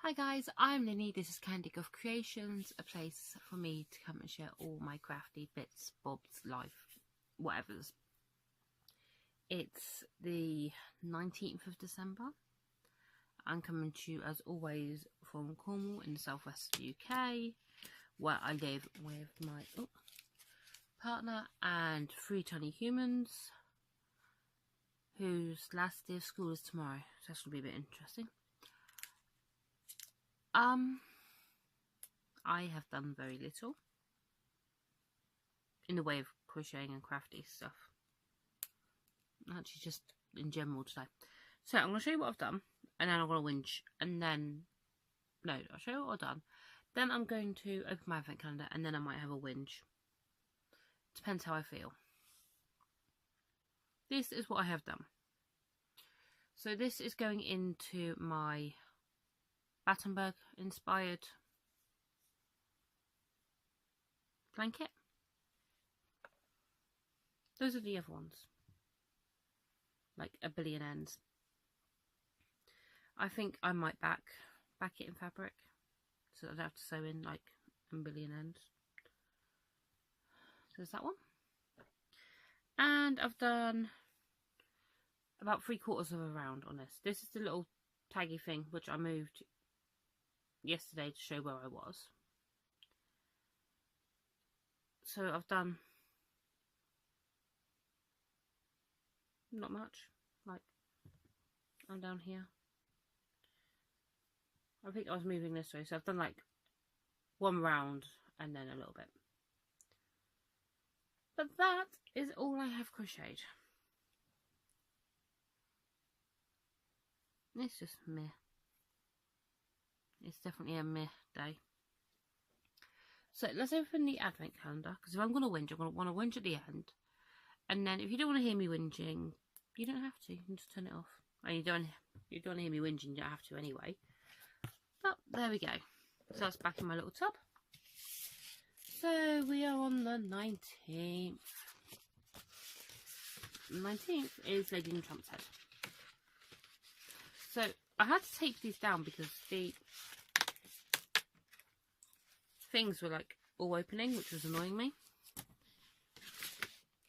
Hi guys, I'm Linny. This is Candy Girl Creations, a place for me to come and share all my crafty bits, bobs, life, whatever's. It's the 19th of December. I'm coming to you as always from Cornwall in the southwest UK, where I live with my partner and 3 tiny humans whose last day of school is tomorrow, so that's going to be a bit interesting. I have done very little in the way of crocheting and crafty stuff. Actually, just in general today. So I'm going to show you what I've done, and then I'm going to whinge, and then, no, I'll show you what I've done. Then I'm going to open my advent calendar, and then I might have a whinge. Depends how I feel. This is what I have done. So this is going into my Battenberg inspired blanket. Those are the other ones, like a billion ends. I think I might back it in fabric so that I don't have to sew in like a billion ends. So there's that one, and I've done about 3/4 of a round on this. This is the little taggy thing which I moved yesterday to show where I was. So I've done not much, like I'm down here. I think I was moving this way, so I've done like 1 round and then a little bit. But that is all I have crocheted. It's just meh. It's definitely a meh day. So let's open the advent calendar, because if I'm going to whinge, I'm going to want to whinge at the end. And then if you don't want to hear me whinging, you don't have to. You can just turn it off. And you don't want to hear me whinging, you don't have to anyway. But there we go. So that's back in my little tub. So we are on the 19th. 19th is Lady and Trump's head. So I had to tape these down because the things were like all opening, which was annoying me.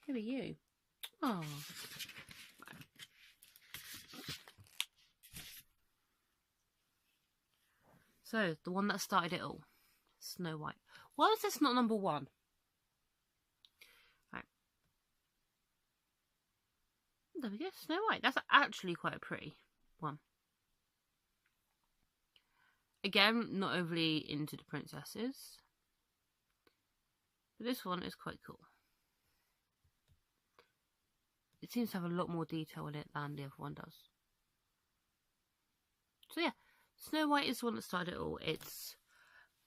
Who are you? Oh. So the one that started it all, Snow White. Why is this not number 1? Right. There we go, Snow White. That's actually quite a pretty one. Again, not overly into the princesses, but this one is quite cool. It seems to have a lot more detail in it than the other one does. So yeah, Snow White is the one that started it all. It's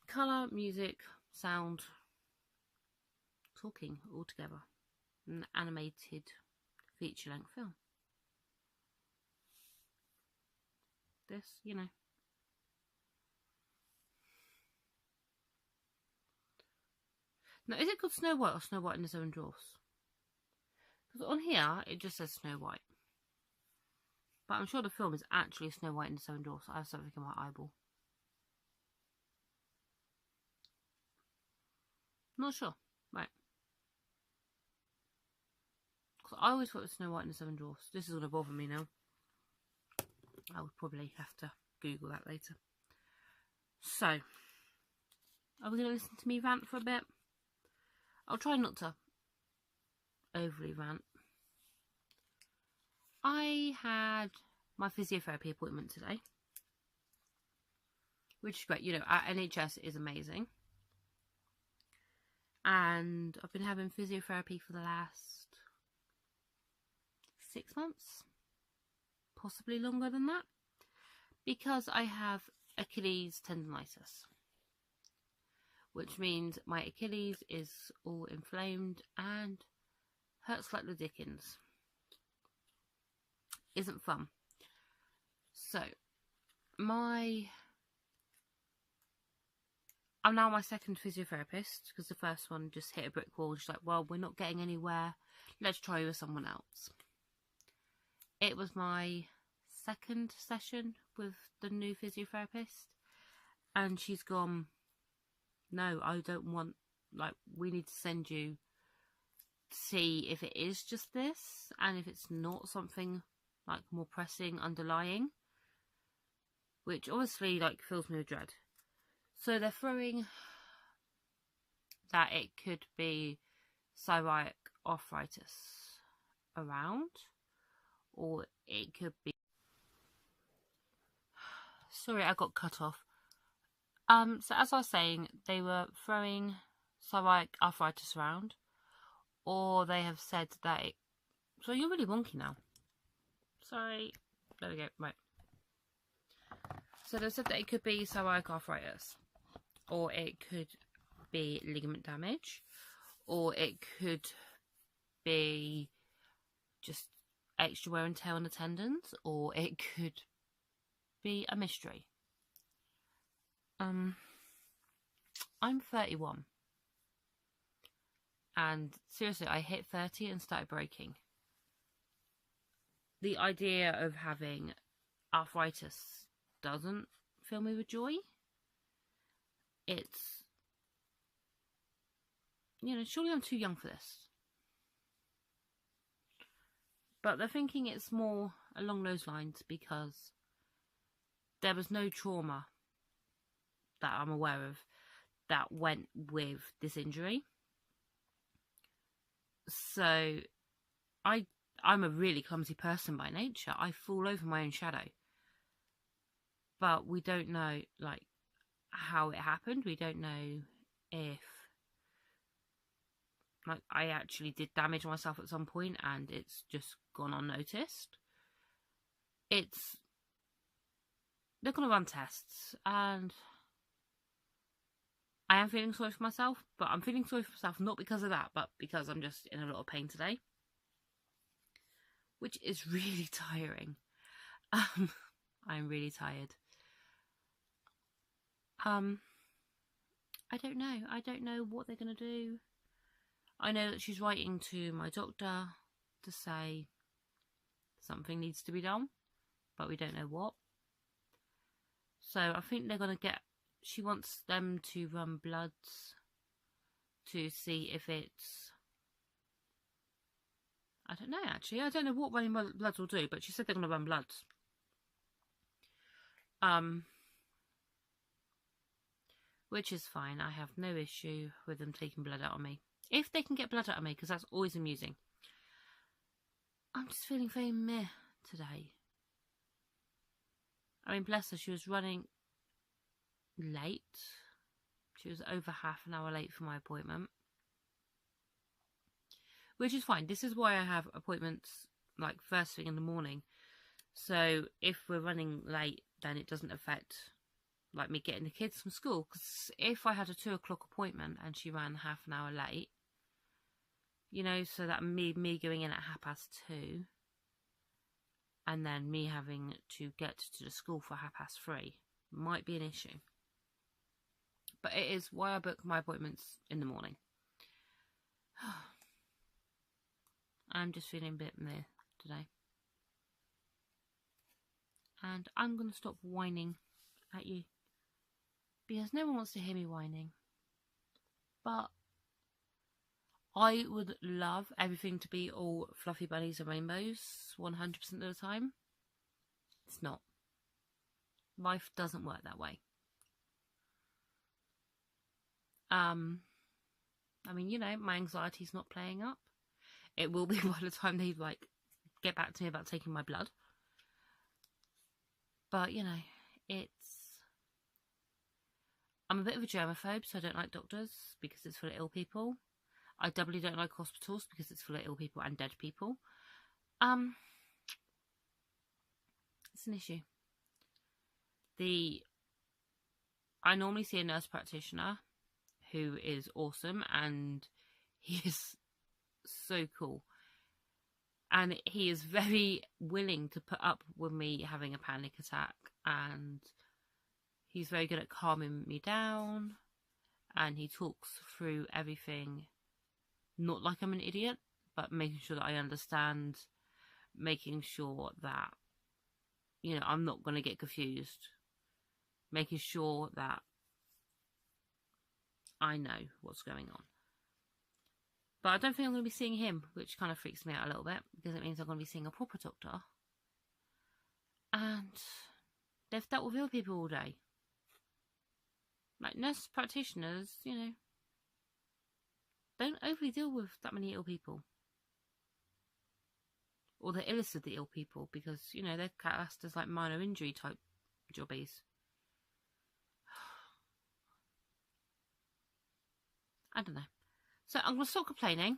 colour, music, sound, talking all together. An animated feature-length film. This, you know. Now, is it called Snow White or Snow White and the 7 Dwarfs? Because on here, it just says Snow White. But I'm sure the film is actually Snow White and the 7 Dwarfs. I have something in my eyeball. Not sure. Right. Because I always thought it was Snow White and the 7 Dwarfs. This is going to bother me now. I would probably have to Google that later. So, are we going to listen to me rant for a bit? I'll try not to overly rant. I had my physiotherapy appointment today, which is great. You know, our NHS is amazing. And I've been having physiotherapy for the last 6 months, possibly longer than that, because I have Achilles tendonitis, which means my Achilles is all inflamed and hurts like the dickens. Isn't fun. So, I'm now my second physiotherapist, because the first one just hit a brick wall. Just like, well, we're not getting anywhere. Let's try with someone else. It was my second session with the new physiotherapist, And she's gone, no, I don't want, like, we need to send you to see if it is just this and if it's not something like more pressing underlying, which obviously like fills me with dread. So they're throwing that it could be psoriatic arthritis around, or it could be, sorry, I got cut off. So as I was saying, they were throwing psoriatic arthritis around, or they have said that it, so you're really wonky now. Sorry, there we go, right. So they said that it could be psoriatic arthritis, or it could be ligament damage, or it could be just extra wear and tear on the tendons, or it could be a mystery. I'm 31, and seriously, I hit 30 and started breaking. The idea of having arthritis doesn't fill me with joy. It's, you know, surely I'm too young for this. But they're thinking it's more along those lines because there was no trauma that I'm aware of that went with this injury. So I'm a really clumsy person by nature. I fall over my own shadow. But we don't know, like, how it happened. We don't know if, like, I actually did damage myself at some point and it's just gone unnoticed. They're going to run tests, and I am feeling sorry for myself, but I'm feeling sorry for myself not because of that, but because I'm just in a lot of pain today, which is really tiring. I'm really tired. I don't know. I don't know what they're going to do. I know that she's writing to my doctor to say something needs to be done, but we don't know what. So I think they're going to get, she wants them to run bloods to see if it's, I don't know actually. I don't know what running bloods will do, but she said they're going to run bloods. Which is fine. I have no issue with them taking blood out of me. If they can get blood out of me, because that's always amusing. I'm just feeling very meh today. I mean, bless her, she was running late. She was over half an hour late for my appointment. Which is fine. This is why I have appointments like first thing in the morning. So if we're running late, then it doesn't affect like me getting the kids from school. Because if I had a 2 o'clock appointment and she ran half an hour late, you know, so that me going in at 2:30 and then me having to get to the school for 3:30 might be an issue. But it is why I book my appointments in the morning. I'm just feeling a bit meh today. And I'm going to stop whining at you, because no one wants to hear me whining. But I would love everything to be all fluffy bunnies and rainbows 100% of the time. It's not. Life doesn't work that way. I mean, you know, my anxiety's not playing up. It will be by the time they like get back to me about taking my blood. But, you know, I'm a bit of a germaphobe, so I don't like doctors because it's full of ill people. I doubly don't like hospitals because it's full of ill people and dead people. It's an issue. I normally see a nurse practitioner who is awesome, and he is so cool. And he is very willing to put up with me having a panic attack, and he's very good at calming me down, and he talks through everything, not like I'm an idiot, but making sure that I understand, making sure that, you know, I'm not going to get confused. making sure that I know what's going on. But I don't think I'm going to be seeing him, which kind of freaks me out a little bit, because it means I'm going to be seeing a proper doctor. And they've dealt with ill people all day. Like, nurse practitioners, you know, don't overly deal with that many ill people. Or the illest of the ill people, because, you know, they're classed as like minor injury type jobbies. I don't know. So I'm going to stop complaining,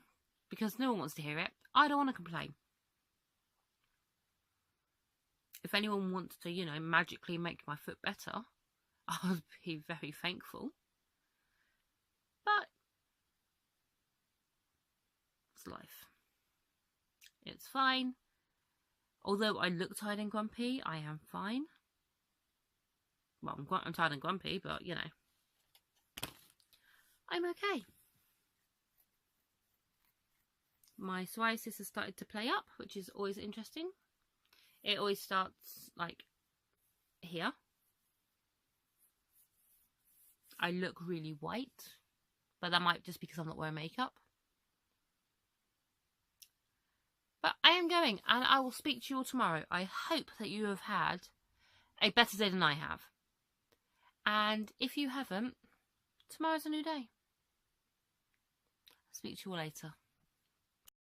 because no one wants to hear it. I don't want to complain. If anyone wants to, you know, magically make my foot better, I'll be very thankful. But it's life. It's fine. Although I look tired and grumpy, I am fine. Well, I'm tired and grumpy, but, you know, I'm okay. My psoriasis has started to play up, which is always interesting. It always starts, like, here. I look really white, but that might just because I'm not wearing makeup. But I am going, and I will speak to you all tomorrow. I hope that you have had a better day than I have. And if you haven't, tomorrow's a new day. I'll speak to you all later.